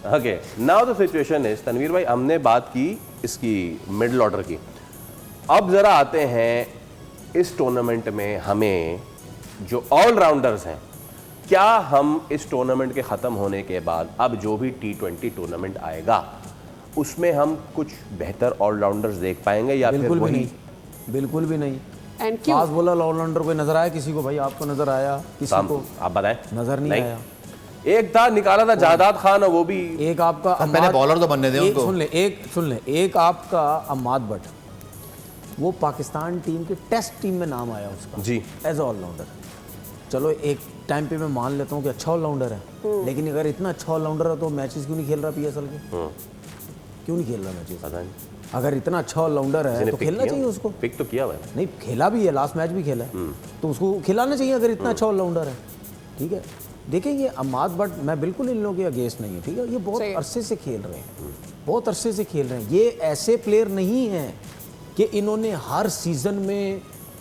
Okay, now the situation is, Tanveer भाई हमने बात की इसकी मिडिल ऑर्डर की, अब जरा आते हैं इस टूर्नामेंट में हमें जो ऑलराउंडर्स हैं, क्या हम इस टूर्नामेंट के ख़त्म होने के बाद अब जो भी T20 टूर्नामेंट आएगा उसमें हम कुछ बेहतर ऑलराउंडर्स देख पाएंगे या फिर बिल्कुल भी वही? नहीं, बिल्कुल भी नहीं। एंड क्यों? फास्ट बॉलर ऑलराउंडर कोई नजर आया किसी को? भाई आपको नजर आया किसी को? आप बताएं। नजर नहीं आया। एक था निकाला था जादाद खान, और वो भी एक आपका पहले बॉलर तो बनने दें उनको। सुन ले, एक आपका अम्माद भट्ट, वो पाकिस्तान टीम के टेस्ट टीम में नाम आया उसका जी एज ऑलराउंडर। चलो एक टाइम पे मैं मान लेता हूँ कि अच्छा ऑलराउंडर है, लेकिन अगर इतना अच्छा ऑलराउंडर है तो मैचेस क्यों नहीं खेल रहा PSL के? क्यों नहीं खेल रहा मैचेस? पता नहीं, अगर इतना अच्छा ऑलराउंडर है तो खेलना चाहिए उसको। पिक तो किया हुआ है। नहीं, खेला भी है, लास्ट मैच भी खेला है, तो उसको खिलाना चाहिए अगर इतना अच्छा ऑलराउंडर है। ठीक है, देखिए ये अम्माद भट्ट, मैं बिल्कुल इन लोगों के अगेंस्ट नहीं है, ठीक है, ये बहुत अरसे से खेल रहे हैं, बहुत अरसे से खेल रहे हैं। ये ऐसे प्लेयर नहीं हैं कि इन्होंने हर सीजन में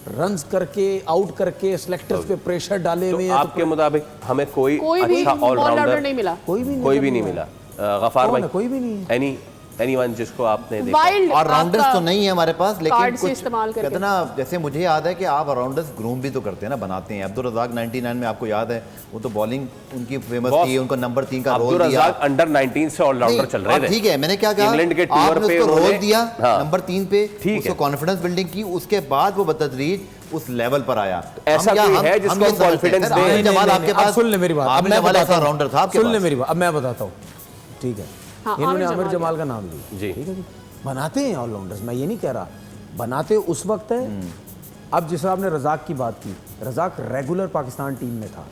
रन्स करके आउट करके सेलेक्टर्स पे प्रेशर डाले हुए तो हैं। आपके मुताबिक हमें कोई भी अच्छा ऑलराउंडर नहीं मिला? कोई भी नहीं मिला। गफार भाई कोई भी नहीं। एनीवन जिसको आपने देखा? वाइल्ड और राउंडर्स तो नहीं है हमारे पास, लेकिन कार्ड से कुछ इस्तेमाल करके। कहते ना, जैसे मुझे याद है कि आप राउंडर्स ग्रूम भी तो करते हैं ना, बनाते हैं। अब्दुल रज़ाक 99 में आपको याद है, वो तो बॉलिंग उनकी फेमस थी, उनको नंबर 3 का रोल दिया। अंडर 19 से ऑलराउंडर चल रहे थे। ठीक है, मैंने क्या कहा, इंग्लैंड के टूर आपने पे उसको रोल दिया हाँ। नंबर 3 पे, ठीक उसको है, कॉन्फिडेंस बिल्डिंग की, उसके बाद वो बतदरीज उस लेवल पर आया। ऐसा कोई है जिसको हम कॉन्फिडेंस दें? आमिर जमाल आपके पास, सुन ले मेरी बात, आमिर जमाल ऐसा राउंडर था आपके पास। सुन ले मेरी बात, अब मैं बताता हूँ। ठीक है, इन्होंने आमिर जमाल का नाम लिया, जी, ठीक है जी, बनाते हैं ऑलराउंडर्स, मैं ये नहीं कह रहा, बनाते उस वक्त है। अब जिस आपने रज़ाक की बात की, रज़ाक रेगुलर पाकिस्तान टीम में था,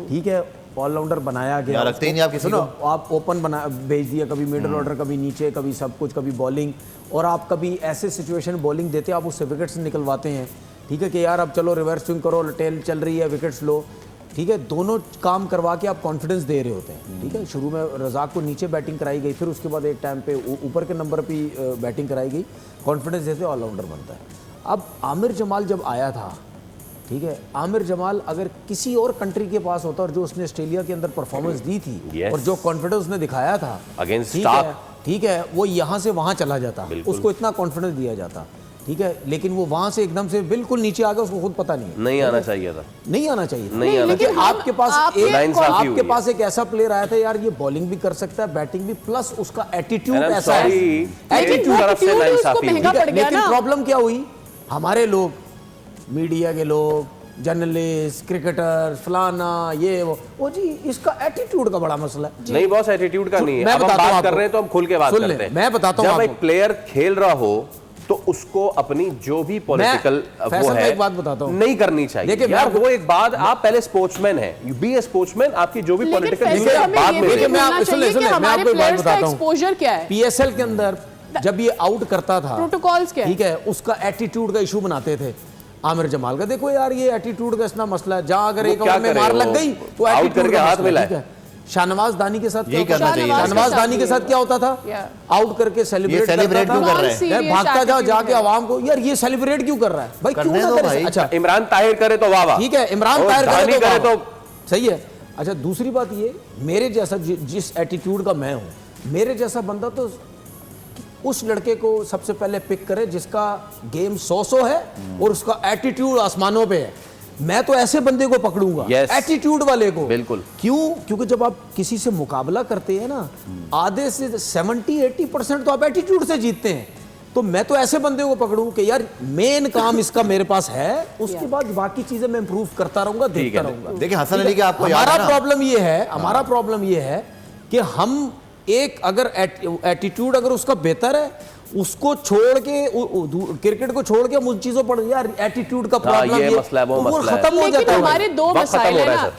ठीक है, ऑलराउंडर बनाया गया, रखते ही नहीं आप किसी को। आप ओपन बना भेज दिया, कभी मिडिल ऑर्डर, कभी नीचे, कभी सब कुछ, कभी बॉलिंग, और आप कभी ऐसे सिचुएशन बॉलिंग देते आप उससे विकेट्स निकलवाते हैं। ठीक है कि यार अब चलो रिवर्स स्विंग करो, टेल चल रही है, विकेट्स लो, ठीक है, दोनों काम करवा के आप कॉन्फिडेंस दे रहे होते हैं। ठीक है, शुरू में रज़ाक को नीचे बैटिंग कराई गई, फिर उसके बाद एक टाइम पे ऊपर के नंबर पे बैटिंग कराई गई, कॉन्फिडेंस जैसे ऑलराउंडर बनता है। अब आमिर जमाल जब आया था, ठीक है, आमिर जमाल अगर किसी और कंट्री के पास होता और जो उसने ऑस्ट्रेलिया के अंदर परफॉर्मेंस दी थी और जो कॉन्फिडेंस उसने दिखाया था अगेंस्ट ठीक है, वो यहाँ से वहाँ चला जाता, उसको इतना कॉन्फिडेंस दिया जाता, ठीक है, लेकिन वो वहां से एकदम से बिल्कुल नीचे आ गया, उसको खुद पता नहीं आना चाहिए था, नहीं आना चाहिए था। नहीं आना चाहिए। आपके पास एक ऐसा प्लेयर आया था यार, ये बॉलिंग भी कर सकता है, बैटिंग भी, प्लस उसका एटीट्यूड ऐसा है, लेकिन प्रॉब्लम क्या हुई, हमारे लोग, मीडिया के लोग, जर्नलिस्ट, क्रिकेटर, फलाना, ये वो जी इसका एटीट्यूड का बड़ा मसला है। नहीं बॉस, एटीट्यूड का नहीं है। मैं बात कर रहे हैं तो हम खुल के बात करते हैं। मैं बताता हूँ, जब एक प्लेयर खेल रहा हो तो उसको अपनी जो भी पॉलिटिकल वो है एक बात बताता हूँ, नहीं करनी चाहिए। देखिए यार, वो एक बात, आप पहले स्पोर्ट्समैन है, यू बी ए स्पोर्ट्समैन, आपकी जो भी पॉलिटिकल बाद में। मैं आपको एक बात बताता हूँ, एक्सपोजर क्या है PSL के अंदर जब ये आउट करता था, प्रोटोकॉल्स क्या है, ठीक है, उसका एटीट्यूड का इशू बनाते थे आमिर जमाल का। देखो यार, ये एटीट्यूड का इतना मसला है, जहां अगर एक ओवर में मार लग गई तो एटीट्यूड का हाथ मिला। शाहनवाज दानी के साथ यही करना चाहिए। शाहनवाज दानी के साथ क्या होता था, आउट करके सेलिब्रेट क्यों कर रहे हैं, भागता जाओ जाके आवाम को, यार ये सेलिब्रेट क्यों कर रहा है भाई, क्यों ना करे। अच्छा, इमरान ताहिर करे तो वाह वाह, ठीक है, इमरान ताहिर करे तो सही है। अच्छा, दूसरी बात ये, मेरे जैसा जिस एटीट्यूड का मैं हूं, मेरे जैसा बंदा तो उस लड़के को सबसे पहले पिक करे जिसका गेम 100 है और उसका एटीट्यूड आसमानों पे है। मैं तो ऐसे बंदे को पकड़ूंगा, एटीट्यूड वाले को। बिल्कुल, क्यों? क्योंकि जब आप किसी से मुकाबला करते हैं ना, आधे से 70-80% तो आप एटीट्यूड से जीतते हैं। तो मैं तो ऐसे बंदे को पकड़ूं कि यार मेन काम इसका मेरे पास है, उसके बाद बाकी चीजें मैं इंप्रूव करता रहूंगा, देखता रहूंगा। देखिए हसन अली का आपको हमारा प्रॉब्लम ये है कि हम एक अगर एटीट्यूड अगर उसका बेहतर है, उसको छोड़ के क्रिकेट को छोड़ के उन चीजों पर, यार एटीट्यूड का प्रॉब्लम ये मसला है, वो मसला है। खत्म हो जाता है। हमारे दो मसाइल है ना,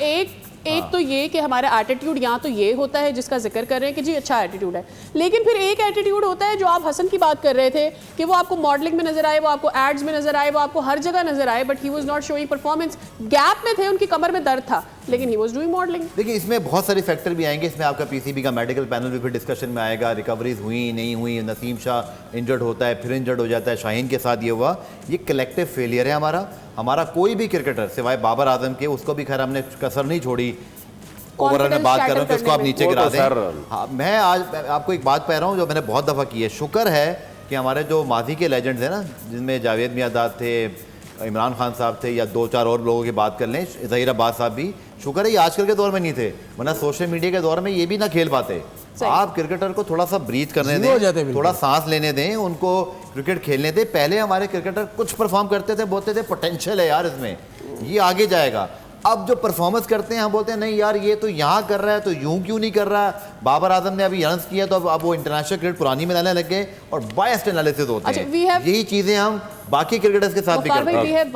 एक तो ये कि हमारा एटीट्यूड यहाँ तो ये होता है जिसका जिक्र कर रहे हैं कि जी अच्छा एटीट्यूड है, लेकिन फिर एक एटीट्यूड होता है जो आप हसन की बात कर रहे थे कि वो आपको मॉडलिंग में नजर आए, वो आपको एड्स में नजर आए, वो आपको हर जगह नजर आए, but he was not showing performance. Gap में थे, उनकी कमर में दर्द था, लेकिन ही वाज डूइंग मॉडलिंग। देखिए इसमें बहुत सारे फैक्टर भी आएंगे, इसमें आपका PCB का मेडिकल पैनल भी फिर डिस्कशन में आएगा, रिकवरीज हुई नहीं हुई, नसीम शाह इंजर्ड होता है फिर इंजर्ड हो जाता है, शाहीन के साथ ये हुआ, ये कलेक्टिव फेलियर है हमारा कोई भी क्रिकेटर सिवाय बाबर आजम के, उसको भी खैर हमने कसर नहीं छोड़ी, ओवरऑल में बात कर रहा हूँ कि उसको आप करने में। नीचे वो गिरा तो दें। सर- हाँ, मैं आज आपको एक बात कह रहा हूँ जो मैंने बहुत दफ़ा की है। शुक्र है कि हमारे जो माजी के लेजेंड्स हैं ना, जिनमें जावेद मियादाद थे, इमरान खान साहब थे, या 2-4 और लोगों की बात कर लें, ज़हीर अब्बास साहब भी, शुक्र है ये आजकल के दौर में नहीं थे, वरना सोशल मीडिया के दौर में ये भी ना खेल पाते। सही। आप क्रिकेटर को थोड़ा सा ब्रीथ करने Zero हो जाते दें, बिल्कुल। थोड़ा सांस लेने दें, उनको क्रिकेट खेलने दें। पहले हमारे क्रिकेटर कुछ परफॉर्म करते थे, बोलते थे पोटेंशियल है यार इसमें, ये आगे जाएगा। अब जो परफॉर्मेंस करते हैं हम बोलते हैं नहीं यार ये तो यहाँ कर रहा है तो यूं क्यों नहीं कर रहा है। बाबर आजम ने अभी रन्स किया तो अब वो इंटरनेशनल क्रिकेट पुरानी में लाने लग गए और बायस्ड एनालिसिस होते अच्छा, हैं। we have- यही चीज़ें हम बाकी क्रिकेटर्स के साथ भी वकार करते भाई, हैं। we have